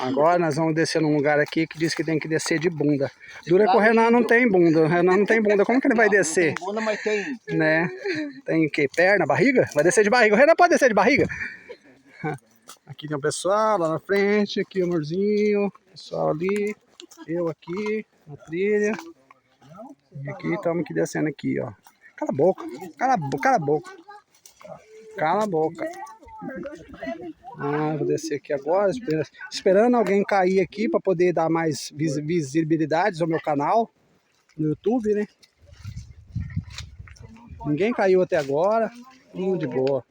Agora nós vamos descer num lugar aqui que diz que tem que descer de bunda. Dura que o Renan não tem bunda. O Renan não tem bunda. Como que ele vai descer? Tem bunda, mas tem... Né? Tem o quê? Perna, barriga? Vai descer de barriga. O Renan pode descer de barriga? Aqui tem o pessoal lá na frente. Aqui o amorzinho. Pessoal ali. Eu aqui na trilha. E aqui estamos aqui descendo aqui, ó. Cala a boca. Cala a boca. Cala a boca. Vou descer aqui agora, esperando alguém cair aqui para poder dar mais visibilidades ao meu canal no YouTube, né? Ninguém caiu até agora, de boa.